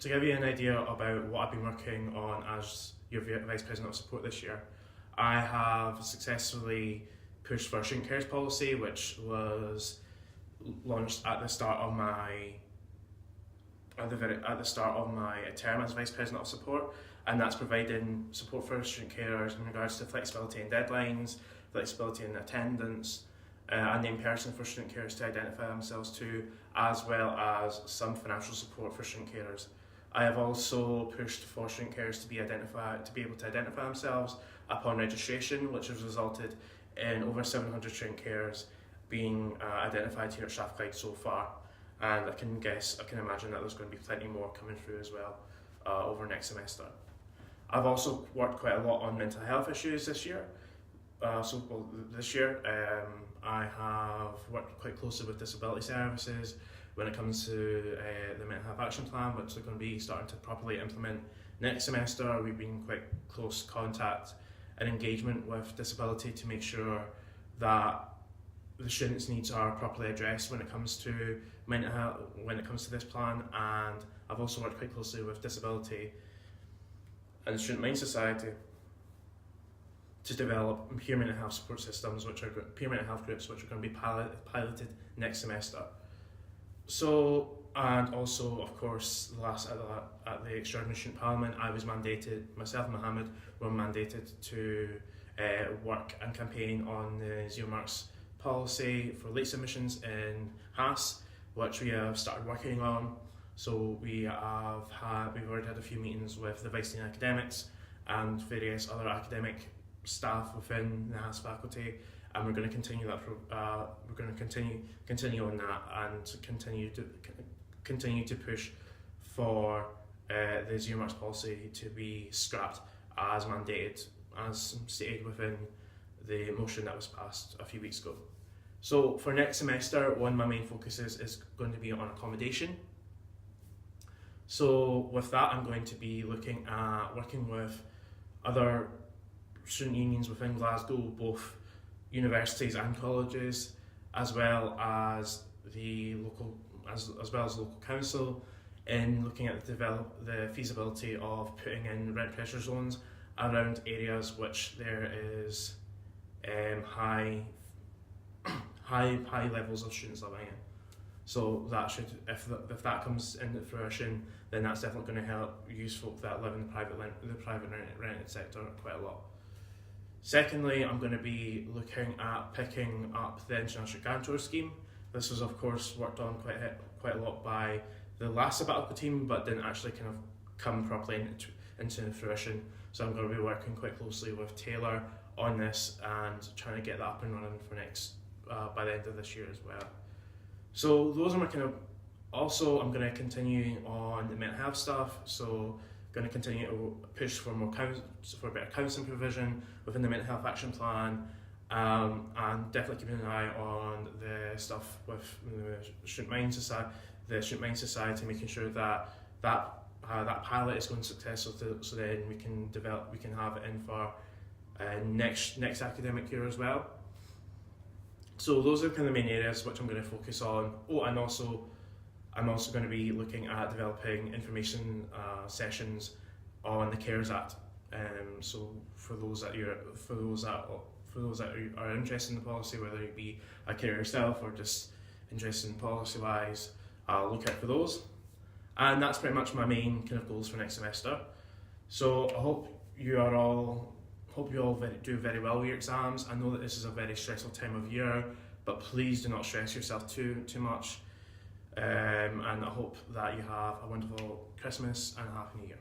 to give you an idea about what I've been working on as your Vice President of Support this year, I have successfully pushed for a student cares policy, which was launched at the start of my term as Vice President of Support, and that's providing support for student carers in regards to flexibility in deadlines, flexibility in attendance, and the in-person for student carers to identify themselves to, as well as some financial support for student carers. I have also pushed for student carers to be able to identify themselves upon registration, which has resulted in over 700 student carers being identified here at Strathclyde so far, and I can imagine that there's going to be plenty more coming through as well over next semester. I've also worked quite a lot on mental health issues this year. This year I have worked quite closely with disability services when it comes to the mental health action plan, which they're going to be starting to properly implement next semester. We've been in quite close contact and engagement with disability to make sure that the students' needs are properly addressed when it comes to mental health, when it comes to this plan. And I've also worked quite closely with disability and Student Mind Society to develop peer mental health support systems, peer mental health groups, which are going to be piloted next semester. So, and also, of course, at the Extraordinary Student Parliament, myself and Mohammed were mandated to work and campaign on the Zero Marks policy for late submissions in HAS, which we have started working on. So we've already had a few meetings with the Vice Dean academics and various other academic staff within the HAS faculty, and we're going to continue that. We're going to continue on that and continue to push for the Zero Marks policy to be scrapped as mandated, as stated within the motion that was passed a few weeks ago. So for next semester, one of my main focuses is going to be on accommodation. So with that, I'm going to be looking at working with other student unions within Glasgow, both universities and colleges, as well as the local council, in looking at the feasibility of putting in rent pressure zones around areas which there is high levels of students living in. So that should, if that comes into fruition, then that's definitely going to help use folk that live in the private rented sector quite a lot. Secondly, I'm going to be looking at picking up the International Guarantors scheme. This was, of course, worked on quite a lot by the last sabbatical team, but didn't actually kind of come properly into fruition. So I'm going to be working quite closely with Taylor on this and trying to get that up and running for by the end of this year as well. So those are my also I'm going to continue on the mental health stuff. So going to continue to push for better counselling provision within the mental health action plan, and definitely keeping an eye on the stuff with the Student Mind Society, making sure that pilot is going successful, so then we can have it in for next academic year as well. So those are kind of the main areas which I'm going to focus on. And also I'm also going to be looking at developing information sessions on the CARES Act. So for those that are interested in the policy, whether you be a carer yourself or just interested in policy-wise, I'll look out for those. And that's pretty much my main kind of goals for next semester. So I hope you all do very well with your exams. I know that this is a very stressful time of year, but please do not stress yourself too much. And I hope that you have a wonderful Christmas and a Happy New Year.